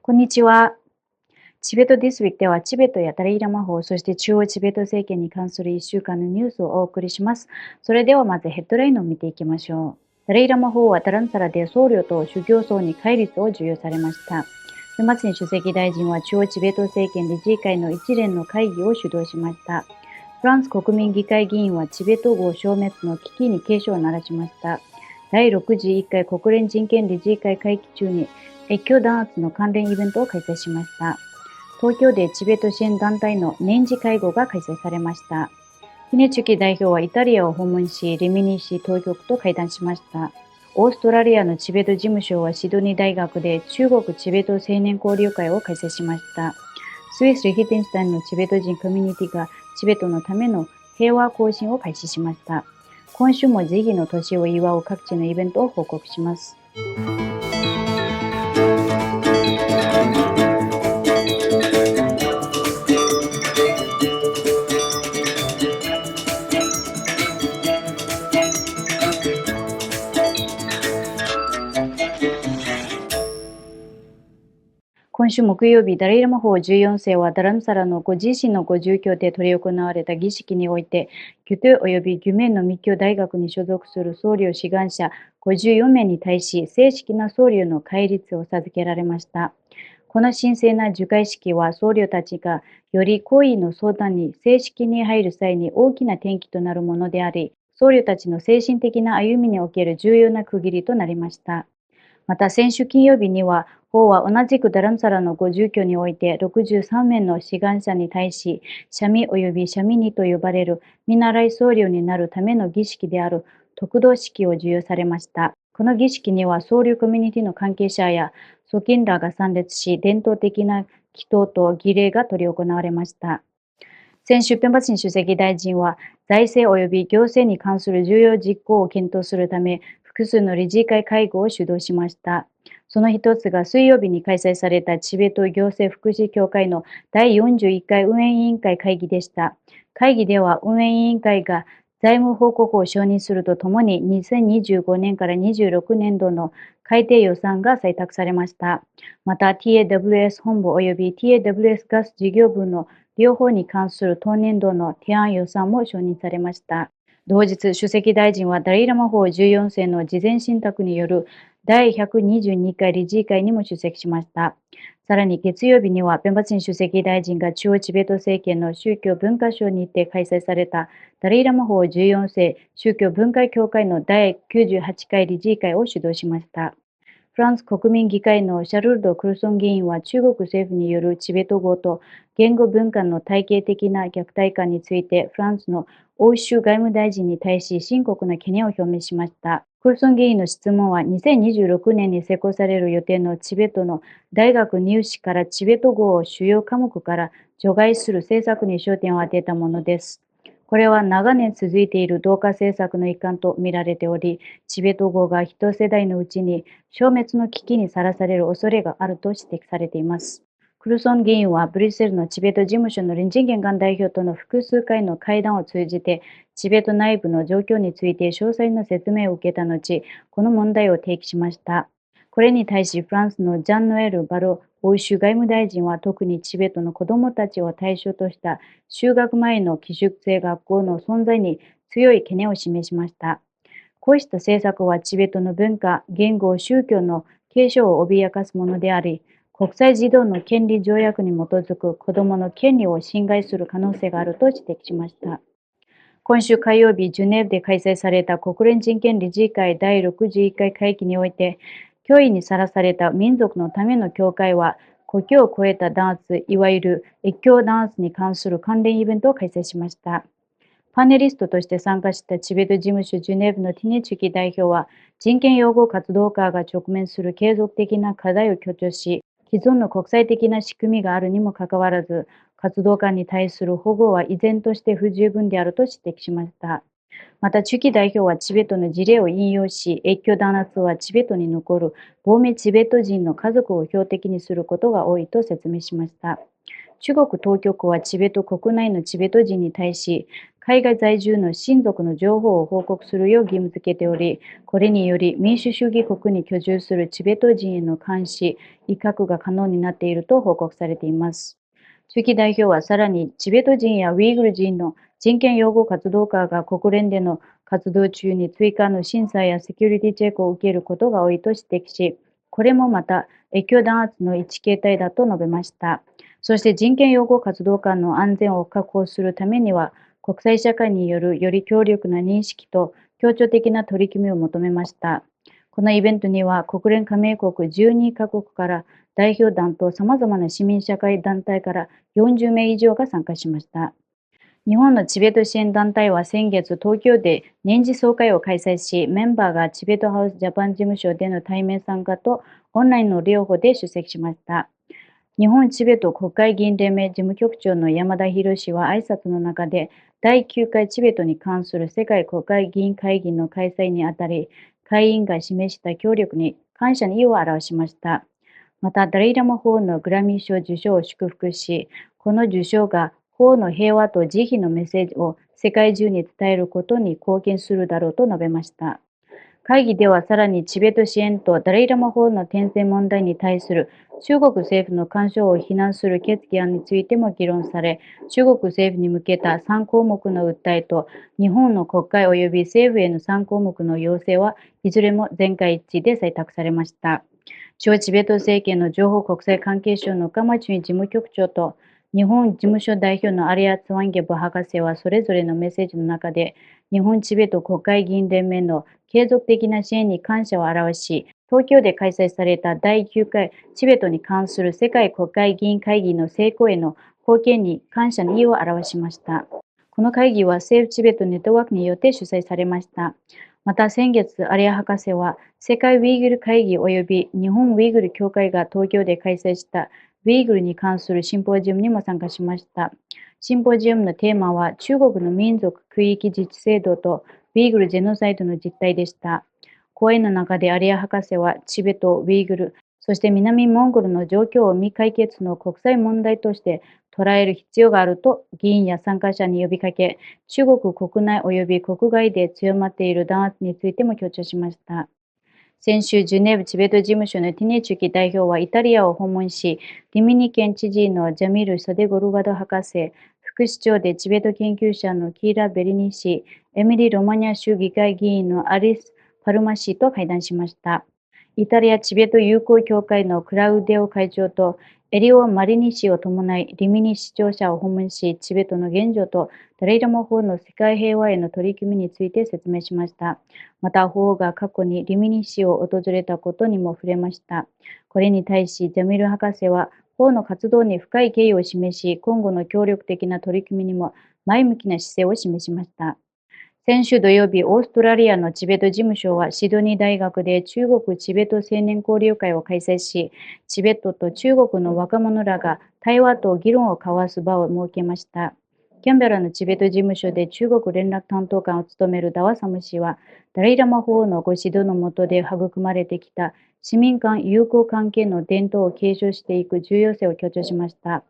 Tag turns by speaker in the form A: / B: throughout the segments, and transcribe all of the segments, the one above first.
A: こんにちは。チベットディスウィークではチベットやダライラマ法、そして中央チベット政権に関する1週間のニュースをお送りします。それではまずヘッドラインを見ていきましょう。ダライラマ法はダランサラで僧侶と宗教層に戒律を授与されました。マツィン主席大臣は中央チベット政権理事会の一連の会議を主導しました。フランス国民議会議員はチベット語消滅の危機に警鐘を鳴らしました。第61回国連人権理事会会期中に越境弾圧の関連イベントを開催しました。東京でチベット支援団体の年次会合が開催されました。ヒネチュキ代表はイタリアを訪問し、リミニ市当局と会談しました。オーストラリアのチベット事務所はシドニー大学で中国チベット青年交流会を開催しました。スイス・リヒテンシュタインのチベット人コミュニティがチベットのための平和行進を開始しました。今週も慈悲の年を祝う各地のイベントを報告します。今週木曜日、ダライラマ法14世はダラムサラのご自身のご住居で執り行われた儀式において、ギュト及びギュメンの密教大学に所属する僧侶志願者54名に対し、正式な僧侶の戒律を授けられました。この神聖な受戒式は僧侶たちがより行為の相談に正式に入る際に大きな転機となるものであり、僧侶たちの精神的な歩みにおける重要な区切りとなりました。また先週金曜日には、法は同じくダラムサラのご住居において63名の志願者に対し、シャミ及びシャミニと呼ばれる見習い僧侶になるための儀式である特道式を授与されました。この儀式には僧侶コミュニティの関係者や祖金らが参列し、伝統的な祈祷と儀礼が執り行われました。先週、ペンバシン主席大臣は、財政及び行政に関する重要実行を検討するため、複数の理事会会合を主導しました。その一つが水曜日に開催されたチベット行政福祉協会の第41回運営委員会会議でした。会議では運営委員会が財務報告を承認するとともに2025年から26年度の改定予算が採択されました。また TAWS 本部及び TAWS ガス事業部の両方に関する当年度の提案予算も承認されました。同日、主席大臣はダライラマ法14世の事前信託による第122回理事会にも出席しました。さらに月曜日には、ペンバチン主席大臣が中央チベット政権の宗教文化省にて開催されたダライラマ法14世宗教文化協会の第98回理事会を主導しました。フランス国民議会のシャルルド・クルソン議員は中国政府によるチベット語と言語文化の体系的な虐待感についてフランスの欧州外務大臣に対し深刻な懸念を表明しました。クルソン議員の質問は2026年に施行される予定のチベットの大学入試からチベット語を主要科目から除外する政策に焦点を当てたものです。これは長年続いている同化政策の一環と見られており、チベット語が一世代のうちに消滅の危機にさらされる恐れがあると指摘されています。クルソン議員はブリュッセルのチベット事務所のリンジンゲンガン代表との複数回の会談を通じて、チベット内部の状況について詳細な説明を受けた後、この問題を提起しました。これに対しフランスのジャンノエル・バロ欧州外務大臣は特にチベットの子どもたちを対象とした就学前の寄宿制学校の存在に強い懸念を示しました。こうした政策はチベットの文化、言語、宗教の継承を脅かすものであり、国際児童の権利条約に基づく子どもの権利を侵害する可能性があると指摘しました。今週火曜日、ジュネーブで開催された国連人権理事会第61回会議において、脅威にさらされた民族のための協会は、国境を越えた弾圧、いわゆる越境弾圧に関する関連イベントを開催しました。パネリストとして参加したチベット事務所ジュネーブのティネチュキ代表は、人権擁護活動家が直面する継続的な課題を強調し、既存の国際的な仕組みがあるにもかかわらず、活動家に対する保護は依然として不十分であると指摘しました。また、チュキ代表はチベットの事例を引用し、越境弾圧はチベットに残る亡命チベット人の家族を標的にすることが多いと説明しました。中国当局はチベット国内のチベット人に対し、海外在住の親族の情報を報告するよう義務付けており、これにより民主主義国に居住するチベット人への監視、威嚇が可能になっていると報告されています。中期代表はさらに、チベット人やウイグル人の人権擁護活動家が国連での活動中に追加の審査やセキュリティチェックを受けることが多いと指摘し、これもまた越境弾圧の一形態だと述べました。そして人権擁護活動家の安全を確保するためには、国際社会によるより強力な認識と協調的な取り組みを求めました。このイベントには国連加盟国12カ国から代表団と様々な市民社会団体から40名以上が参加しました。日本のチベット支援団体は先月、東京で年次総会を開催し、メンバーがチベットハウスジャパン事務所での対面参加とオンラインの両方で出席しました。日本チベット国会議員連盟事務局長の山田博氏は挨拶の中で、第9回チベットに関する世界国会議員会議の開催にあたり、会員が示した協力に感謝の意を表しました。また、ダライラマ法のグラミー賞受賞を祝福し、この受賞が法の平和と慈悲のメッセージを世界中に伝えることに貢献するだろうと述べました。会議ではさらにチベット支援とダライラマ法の転生問題に対する中国政府の干渉を非難する決議案についても議論され、中国政府に向けた3項目の訴えと日本の国会及び政府への3項目の要請はいずれも全会一致で採択されました。中央チベット政権の情報国際関係省の鎌中事務局長と日本事務所代表のアリア・ツワンゲブ博士はそれぞれのメッセージの中で、日本チベット国会議員連盟の継続的な支援に感謝を表し、東京で開催された第9回チベットに関する世界国会議員会議の成功への貢献に感謝の意を表しました。この会議は政府チベットネットワークによって主催されました。また先月、アリア博士は世界ウイグル会議及び日本ウイグル協会が東京で開催したウイグルに関するシンポジウムにも参加しました。シンポジウムのテーマは中国の民族区域自治制度とウイグルジェノサイドの実態でした。講演の中でアリア博士はチベット、ウイグル、そして南モンゴルの状況を未解決の国際問題として捉える必要があると議員や参加者に呼びかけ、中国国内及び国外で強まっている弾圧についても強調しました。先週、ジュネーブチベット事務所のティネチュキ代表はイタリアを訪問し、リミニ県知事のジャミル・サデゴルガド博士、副市長でチベット研究者のキーラ・ベリニ氏、エミリ・ロマニア州議会議員のアリス・パルマ氏と会談しました。イタリアチベット友好協会のクラウデオ会長とエリオ・マリニ氏を伴い、リミニ市庁舎を訪問し、チベットの現状とダライラマ法の世界平和への取り組みについて説明しました。また、法が過去にリミニ市を訪れたことにも触れました。これに対し、ジャミル博士は、法の活動に深い敬意を示し、今後の協力的な取り組みにも前向きな姿勢を示しました。先週土曜日、オーストラリアのチベット事務所はシドニー大学で中国チベット青年交流会を開催し、チベットと中国の若者らが対話と議論を交わす場を設けました。キャンベラのチベット事務所で中国連絡担当官を務めるダワサム氏は、ダライラマ法のご指導の下で育まれてきた市民間友好関係の伝統を継承していく重要性を強調しました。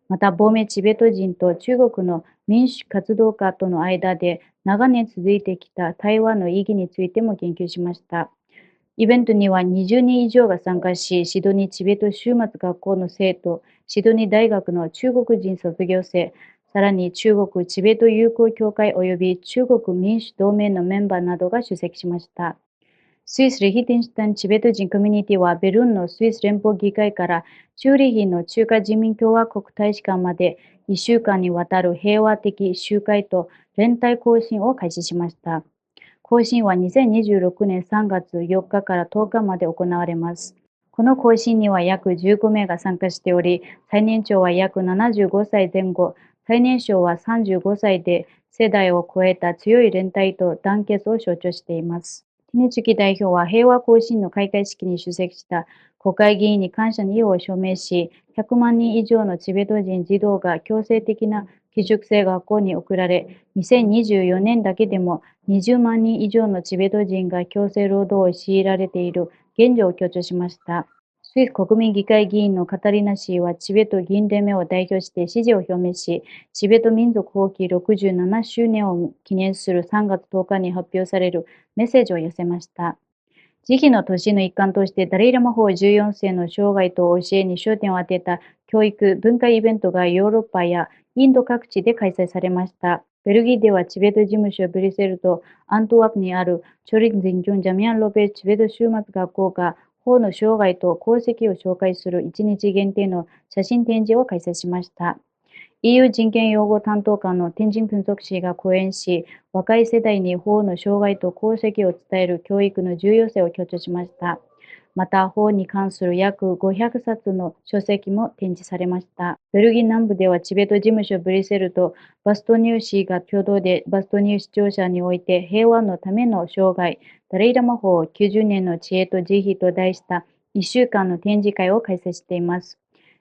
A: また、亡命チベット人と中国の民主活動家との間で長年続いてきた対話の意義についても言及しました。イベントには20人以上が参加し、シドニーチベット終末学校の生徒、シドニー大学の中国人卒業生、さらに中国チベット友好協会及び中国民主同盟のメンバーなどが出席しました。スイス・レヒテンシュタインチベット人コミュニティはベルンのスイス連邦議会からチューリヒの中華人民共和国大使館まで1週間にわたる平和的集会と連帯行進を開始しました。行進は2026年3月4日から10日まで行われます。この行進には約15名が参加しており、最年長は約75歳前後、最年少は35歳で世代を超えた強い連帯と団結を象徴しています。ティネチュキ代表は平和行進の開会式に出席した国会議員に感謝の意を表明し、100万人以上のチベット人児童が強制的な寄宿制学校に送られ、2024年だけでも20万人以上のチベット人が強制労働を強いられている現状を強調しました。スイス国民議会議員のカタリナ氏はチベット議員連盟を代表して支持を表明し、チベット民族放棄67周年を記念する3月10日に発表されるメッセージを寄せました。慈悲の年の一環としてダレイラマ法14世の生涯と教えに焦点を当てた教育・文化イベントがヨーロッパやインド各地で開催されました。ベルギーではチベット事務所ブリュセルとアントワープにあるチョリン・ジンジョン・ジャミアン・ロペチベット終末学校が法の生涯と功績を紹介する1日限定の写真展示を開催しました。EU 人権擁護担当官の天神文則氏が講演し、若い世代に法の障害と功績を伝える教育の重要性を強調しました。また、法に関する約500冊の書籍も展示されました。ベルギー南部ではチベット事務所ブリュッセルとバストニュー市が共同でバストニュー市庁舎において平和のための生涯、ダレイラマ法90年の知恵と慈悲と題した1週間の展示会を開催しています。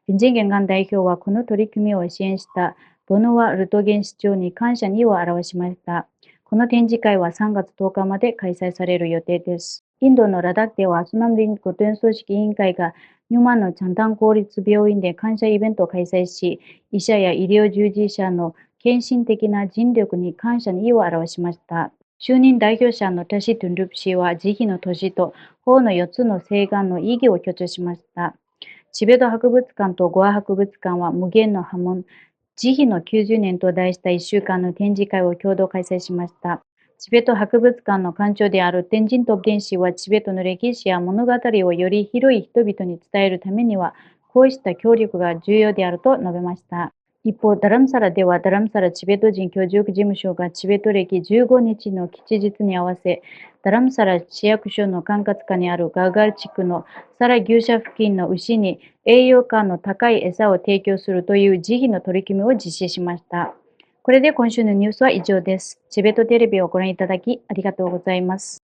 A: 人権が代表はこの取り組みを支援したボノワ・ルトゲン市長に感謝の意を表しました。この展示会は3月10日まで開催される予定です。インドのラダックではスナムリン古典組織委員会がニューマンのチャンタン公立病院で感謝イベントを開催し、医者や医療従事者の献身的な尽力に感謝の意を表しました。就任代表者のタシ・トゥンルプ氏は慈悲の年と法の4つの請願の意義を強調しました。チベット博物館とゴア博物館は無限の波紋、慈悲の90年と題した1週間の展示会を共同開催しました。チベット博物館の館長である天神トッゲン氏はチベットの歴史や物語をより広い人々に伝えるためには、こうした協力が重要であると述べました。一方、ダラムサラではダラムサラチベット人居住区事務所がチベット歴15日の吉日に合わせ、ダラムサラ市役所の管轄下にあるガーガル地区のサラ牛舎付近の牛に栄養価の高い餌を提供するという慈悲の取り組みを実施しました。これで今週のニュースは以上です。チベットテレビをご覧いただきありがとうございます。